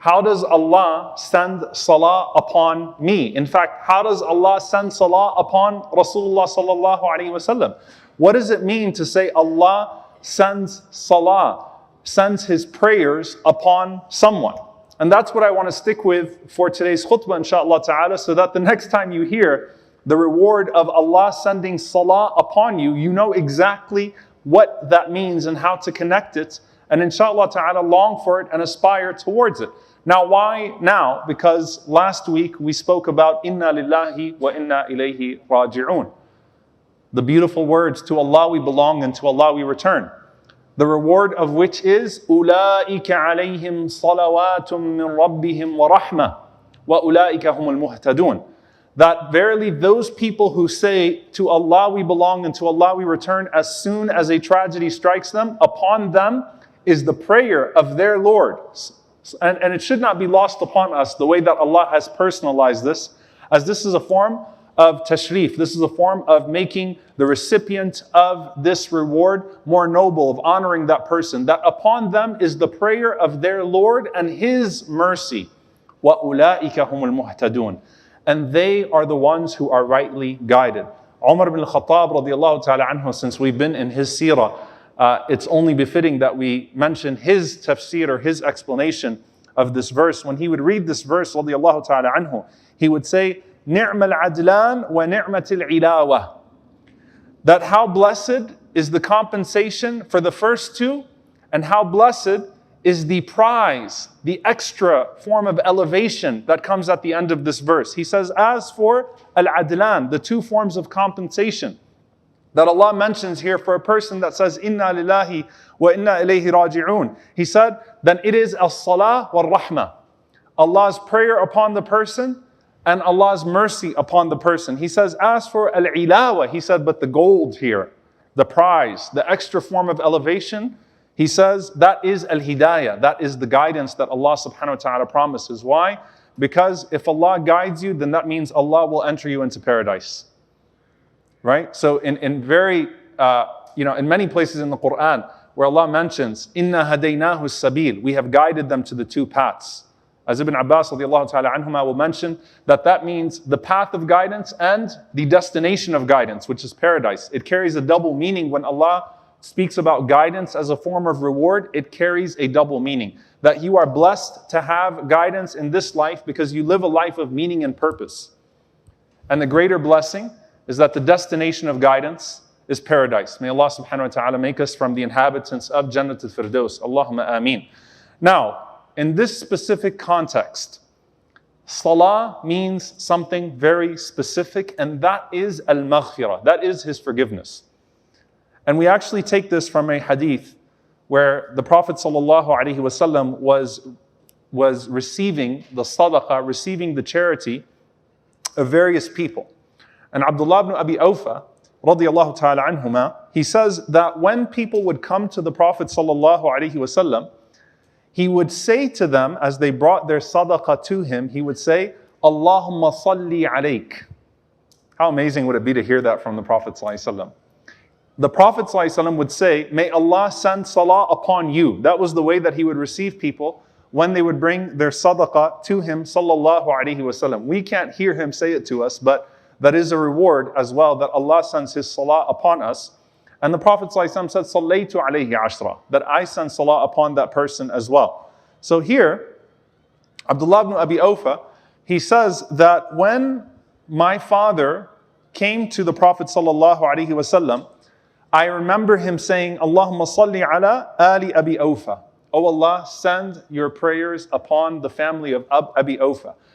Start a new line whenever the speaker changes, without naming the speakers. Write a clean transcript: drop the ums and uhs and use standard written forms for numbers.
how does Allah send salah upon me? In fact, how does Allah send salah upon Rasulullah sallallahu alaihi wasallam? What does it mean to say Allah sends salah, sends His prayers upon someone? And that's what I want to stick with for today's khutbah, inshaAllah ta'ala, so that the next time you hear the reward of Allah sending salah upon you, you know exactly what that means and how to connect it. And inshaAllah ta'ala, long for it and aspire towards it. Now, why now? Because last week we spoke about Inna lillahi wa inna ilayhi raji'un. The beautiful words, to Allah we belong and to Allah we return. The reward of which is أُولَٰئِكَ عَلَيْهِمْ صَلَوَاتٌ مِّن رَبِّهِمْ وَرَحْمَةٌ وَأُولَٰئِكَ هُمُ الْمُهْتَدُونَ. That verily those people who say, to Allah we belong and to Allah we return, as soon as a tragedy strikes them, upon them is the prayer of their Lord. And it should not be lost upon us the way that Allah has personalized this, as this is a form of tashrif. This is a form of making the recipient of this reward more noble, of honoring that person. That upon them is the prayer of their Lord and His mercy. وَأُولَٰئِكَ هُمُ الْمُهْتَدُونَ. And they are the ones who are rightly guided. Umar ibn al-Khattab radiallahu ta'ala anhu, since we've been in his seerah, it's only befitting that we mention his tafsir or his explanation of this verse. When he would read this verse, radiallahu ta'ala anhu, he would say, نِعْمَ الْعَدْلَانِ وَنِعْمَةِ الْعِلَاوَةِ. That how blessed is the compensation for the first two, and how blessed is the prize, the extra form of elevation that comes at the end of this verse. He says, as for al-adlan, the two forms of compensation that Allah mentions here for a person that says, Inna lillahi wa inna ilayhi raji'un. He said, then it is as-salah wal-rahmah. Allah's prayer upon the person and Allah's mercy upon the person. He says, as for al-ilawa, he said, but the gold here, the prize, the extra form of elevation, he says, that is al-hidayah. That is the guidance that Allah subhanahu wa ta'ala promises. Why? Because if Allah guides you, then that means Allah will enter you into paradise. Right? So in many places in the Quran where Allah mentions, Inna hadaynahu sabil, we have guided them to the two paths. As Ibn Abbas radiallahu ta'ala anhuma will mention that means the path of guidance and the destination of guidance, which is paradise. It carries a double meaning. When Allah speaks about guidance as a form of reward, it carries a double meaning. That you are blessed to have guidance in this life because you live a life of meaning and purpose. And the greater blessing is that the destination of guidance is paradise. May Allah subhanahu wa ta'ala make us from the inhabitants of Jannat al-Firdaus. Allahumma ameen. Now, in this specific context, salah means something very specific, and that is al-maghfirah. That is His forgiveness. And we actually take this from a hadith where the Prophet sallallahu alaihi wasallam was receiving the sadaqah, receiving the charity of various people. And Abdullah ibn Abi Awfa, radiallahu ta'ala anhuma, he says that when people would come to the Prophet sallallahu alaihi wasallam, he would say to them, as they brought their sadaqah to him, he would say, Allahumma salli alayk. How amazing would it be to hear that from the Prophet sallallahu alaihi wasallam? The Prophet sallallahu alaihi wasallam would say, may Allah send salah upon you. That was the way that he would receive people when they would bring their sadaqah to him sallallahu alaihi wasallam. We can't hear him say it to us, but that is a reward as well, that Allah sends His salah upon us. And the Prophet ﷺ said, Sallaytu alayhi ashra, that I send salah upon that person as well. So here, Abdullah ibn Abi Awfa, he says that when my father came to the Prophet ﷺ, I remember him saying, Allahumma salli ala ali Abi Awfa. Oh Allah, send your prayers upon the family of Abi Awfa.